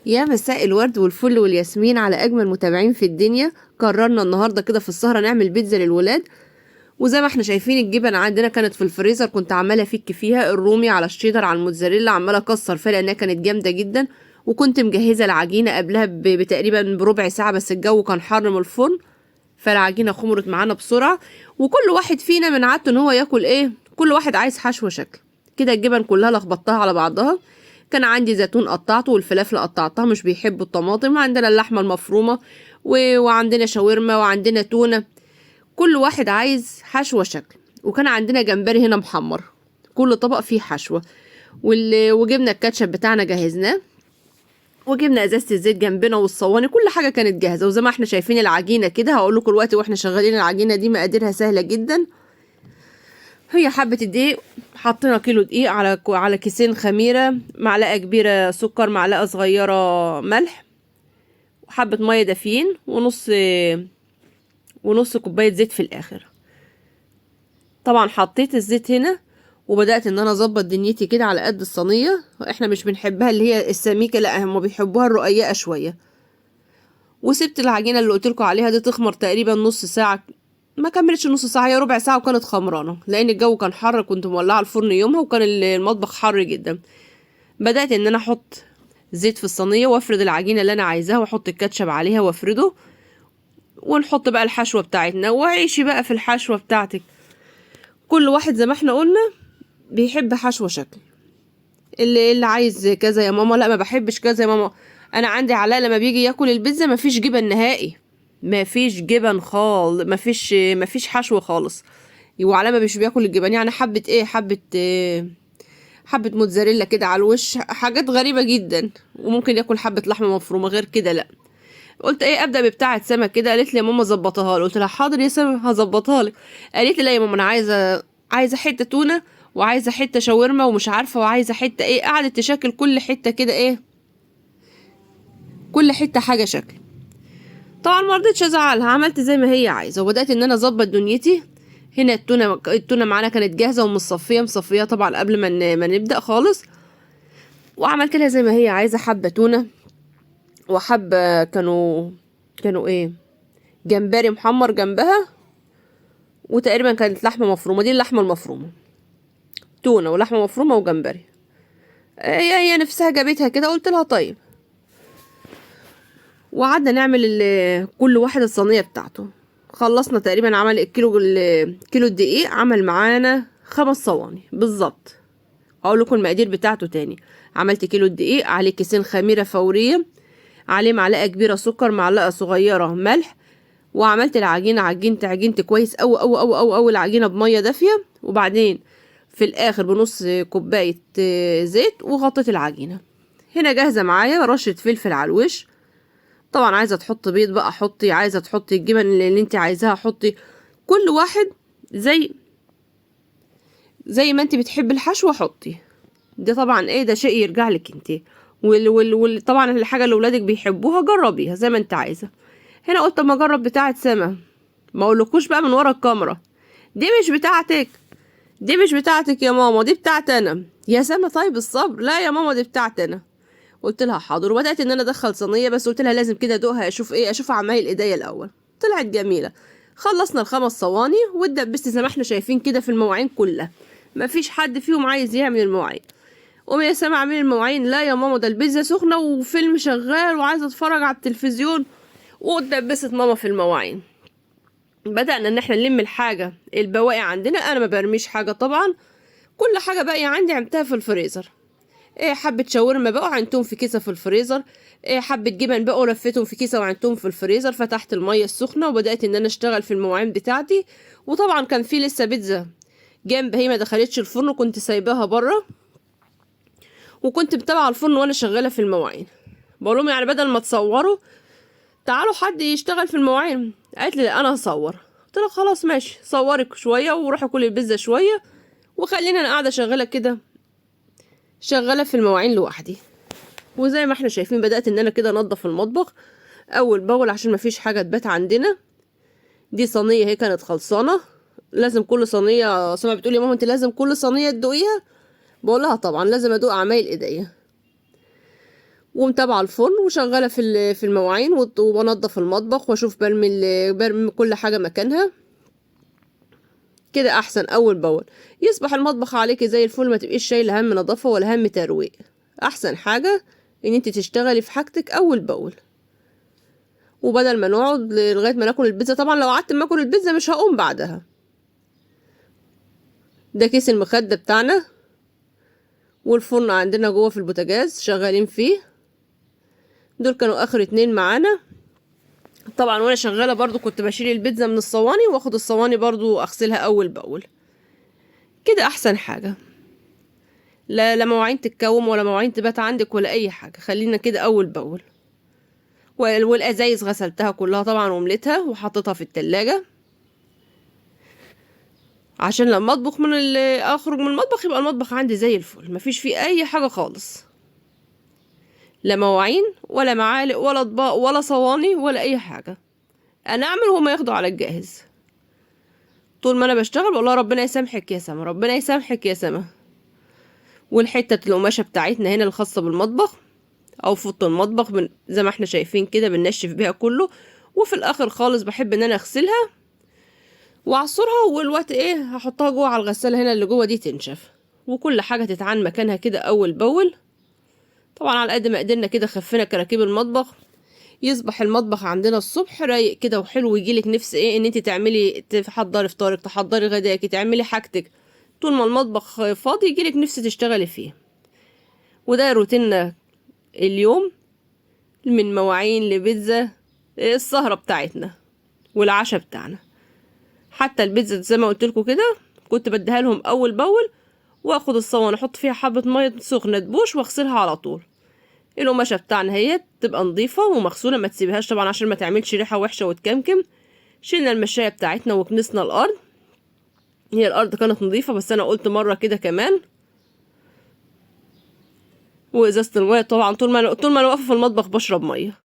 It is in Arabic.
يا مساء الورد والفل والياسمين على اجمل متابعين في الدنيا. قررنا النهارده كده في السهره نعمل بيتزا للولاد، وزي ما احنا شايفين الجبن عندنا كانت في الفريزر، كنت عماله افك فيها الرومي على الشيدر على الموتزاريلا، عماله اكسر فيها لانها كانت جامده جدا. وكنت مجهزه العجينه قبلها بتقريبا بربع ساعه، بس الجو كان حر من الفرن فالعجينه خمرت معانا بسرعه. وكل واحد فينا من عادته ان هو ياكل ايه، كل واحد عايز حشوه شكل كده. الجبن كلها لخبطتها على بعضها. كان عندي زيتون قطعته والفلافل قطعتها، مش بيحبوا الطماطم. عندنا اللحمه المفرومه وعندنا شاورما وعندنا تونه. كل واحد عايز حشوه شكل. وكان عندنا جمبري هنا محمر، كل طبق فيه حشوه. وجبنا الكاتشب بتاعنا جهزناه، وجبنا ازازه الزيت جنبنا والصواني، كل حاجه كانت جاهزه. وزي ما احنا شايفين العجينه كده، هقول لكم دلوقتي واحنا شغالين العجينه دي مقاديرها سهله جدا. هي حبه الدقيق، حطينا كيلو دقيق على كيسين خميره، معلقه كبيره سكر، معلقه صغيره ملح، وحبه ميه دافيين، ونص كوبايه زيت في الاخر. طبعا حطيت الزيت هنا وبدات ان انا اظبط دنيتي كده على قد الصينيه. احنا مش بنحبها اللي هي السميكه، لا هم بيحبوها الرقيقه شويه. وسبت العجينه اللي قلت لكم عليها دي تخمر تقريبا نص ساعه، ما كملتش نص ساعه، هي ربع ساعه وكانت خمرانه، لان الجو كان حر، كنت مولعه الفرن يومها وكان المطبخ حر جدا. بدات ان انا احط زيت في الصينيه وافرد العجينه اللي انا عايزاها، واحط الكاتشب عليها وافرده، ونحط بقى الحشوه بتاعتنا. وعيشي بقى في الحشوه بتاعتك. كل واحد زي ما احنا قلنا بيحب حشوه شكل. اللي عايز كذا يا ماما، لا ما بحبش كذا يا ماما. انا عندي علاء لما بيجي ياكل البيتزا مفيش جبن نهائي، مفيش جبن خالص، مفيش حشو خالص. وعلاء ما مش بياكل الجبن، يعني حبه ايه، حبه موتزاريلا كده على الوش، حاجات غريبه جدا. وممكن ياكل حبه لحمه مفرومه، غير كده لا. قلت ايه، ابدا ببتاعه سمك كده. قالت لي يا ماما ظبطها لي، قلت لها حاضر يا سما هظبطها لك. قالت لي لا يا ماما، انا عايزه حته تونه، وعايزه حته شاورما، ومش عارفه، وعايزه حته ايه. قعدت تشكل كل حته كده ايه، كل حته حاجه شكل. طبعا ما رضيتش ازعلها، عملت زي ما هي عايزه، وبدات ان انا اظبط دنيتي. هنا التونه معانا كانت جاهزه مصفيه طبعا قبل ما نبدا خالص. وعملت لها زي ما هي عايزه، حبه تونه وحبه كانوا ايه، جمبري محمر جنبها. وتقريبا كانت لحمه مفرومه، دي اللحمه المفرومه، تونه ولحمه مفرومه وجمبري. هي نفسها جابتها كده، قلت لها طيب. وقعدنا نعمل كل واحد الصينيه بتاعته. خلصنا تقريبا، عمل كيلو الدقيق عمل معانا 5 صواني بالظبط. اقول لكم المقادير بتاعته تاني. عملت كيلو الدقيق، عليه كيسين خميره فوريه، عليه معلقه كبيره سكر، معلقه صغيره ملح. وعملت العجينه، عجنت كويس أوي أوي أوي أوي أوي العجينه بميه دافيه. وبعدين في الاخر بنص كوبايه زيت، وغطيت العجينه. هنا جاهزه معايا رشه فلفل على الوش. طبعا عايزه تحط بيض بقى حطي، عايزه تحطي الجبن اللي انت عايزاها حطي. كل واحد زي ما انت بتحب الحشوه حطي. ده طبعا ايه، ده شيء يرجع لك انت. طبعا الحاجه اللي ولادك بيحبوها جربيها زي ما انت عايزه. هنا قلت اما اجرب بتاعه سما، ما اقولكوش بقى من ورا الكاميرا دي مش بتاعتك، دي مش بتاعتك يا ماما، دي بتاعت انا يا سما. طيب الصبر، لا يا ماما دي بتاعت انا. قلت لها حاضر، وبدات ان انا ادخل صينيه، بس قلت لها لازم كده ادوقها، اشوف عمايل ايديا الاول. طلعت جميله. خلصنا ال5 صواني واتدبست زي ما احنا شايفين كده في المواعين كلها. مفيش حد فيهم عايز يعمل المواعين. قومي يا سما اعملي المواعين. لا يا ماما، ده البيتزا سخنه وفيلم شغال وعايزه اتفرج على التلفزيون. واتدبست ماما في المواعين. بدأنا ان احنا نلم الحاجه البواقي عندنا. انا ما برميش حاجه طبعا، كل حاجه باقيه عندي عملتها في الفريزر. ايه، حبه شاورما بقوا عينتهم في كيسه في الفريزر. ايه، حبه جبن بقوا لفيتهم في كيسه وعينتهم في الفريزر. فتحت الميه السخنه وبدات ان انا اشتغل في المواعين بتاعتي. وطبعا كان في لسه بيتزا جنب، هي ما دخلتش الفرن، كنت سايباها بره، وكنت متابعه الفرن وانا شغاله في المواعين. بقول لهم يعني بدل ما تصوروا تعالوا حد يشتغل في المواعين. قالت لي لا انا هصور. قلت لها خلاص ماشي، صورك شويه وروحي كلي البيتزا شويه، وخلينا انا قاعده شغاله كده، شغاله في المواعين لوحدي. وزي ما احنا شايفين بدأت ان انا كده انضف المطبخ اول باول عشان مفيش حاجة تبات عندنا. دي صينية هي كانت خلصانة. لازم كل صينية، سما بتقول يا ماما انت لازم كل صينية تدوقيها. بقول لها طبعا لازم ادوق عمايل ايديا. ومتابعه الفرن وشغاله في المواعين وبنضف المطبخ واشوف برمي كل حاجه مكانها كده احسن اول باول. يصبح المطبخ عليكي زي الفل، ما تبقيش شايله هم نظافه ولا هم ترويق. احسن حاجه ان انت تشتغلي في حاجتك اول باول، وبدل ما نقعد لغايه ما ناكل البيتزا. طبعا لو قعدت ما اكل البيتزا مش هقوم بعدها. ده كيس المخده بتاعنا، والفرن عندنا جوه في البوتاجاز شغالين فيه. دول كانوا اخر 2 معانا. طبعا وانا شغاله برضو كنت بشيل البيتزا من الصواني واخد الصواني برضو اغسلها اول باول. كده احسن حاجه، لا مواعين تتكوم ولا مواعين تبات عندك ولا اي حاجه. خلينا كده اول باول. والازايز غسلتها كلها طبعا ومليتها وحطيتها في التلاجة عشان لما اطبخ اخرج من المطبخ يبقى المطبخ عندي زي الفل، مفيش فيه اي حاجه خالص، لا مواعين ولا معالق ولا اطباق ولا صواني ولا اي حاجه. انا اعمل وهما ياخدوا على الجاهز. طول ما انا بشتغل والله ربنا يسامحك يا سما، ربنا يسامحك يا سما. والحته القماشه بتاعتنا هنا الخاصه بالمطبخ او فوط المطبخ زي ما احنا شايفين كده بننشف بيها كله. وفي الاخر خالص بحب ان انا اغسلها واعصرها، والوقت هحطها جوه على الغساله هنا اللي جوه دي تنشف، وكل حاجه تتعان مكانها كده اول باول. طبعا على قد ما قدرنا كده خفينا كراكيب المطبخ. يصبح المطبخ عندنا الصبح رايق كده وحلو، ويجيلك نفس ان انت تعملي تحضري فطارك، تحضري غداك، تعملي حاجتك. طول ما المطبخ فاضي يجيلك نفس تشتغلي فيه. وده روتيننا اليوم، من مواعين لبيتزا، السهرة بتاعتنا والعشاء بتاعنا. حتى البيتزا زي ما قلت لكم كده كنت بديها لهم اول باول، واخد الصواني احط فيها حبة مية سخنة تبوش واغسلها على طول. القماشة بتاعنا هي تبقى نظيفة ومغسولة، ما تسيبهاش طبعا عشان ما تعملش ريحة وحشة وتكمكم. شلنا المشاية بتاعتنا وكنسنا الارض. هي الارض كانت نظيفة بس انا قلت مرة كده كمان. وازازة المية طبعا طول ما انا واقفة في المطبخ بشرب مية.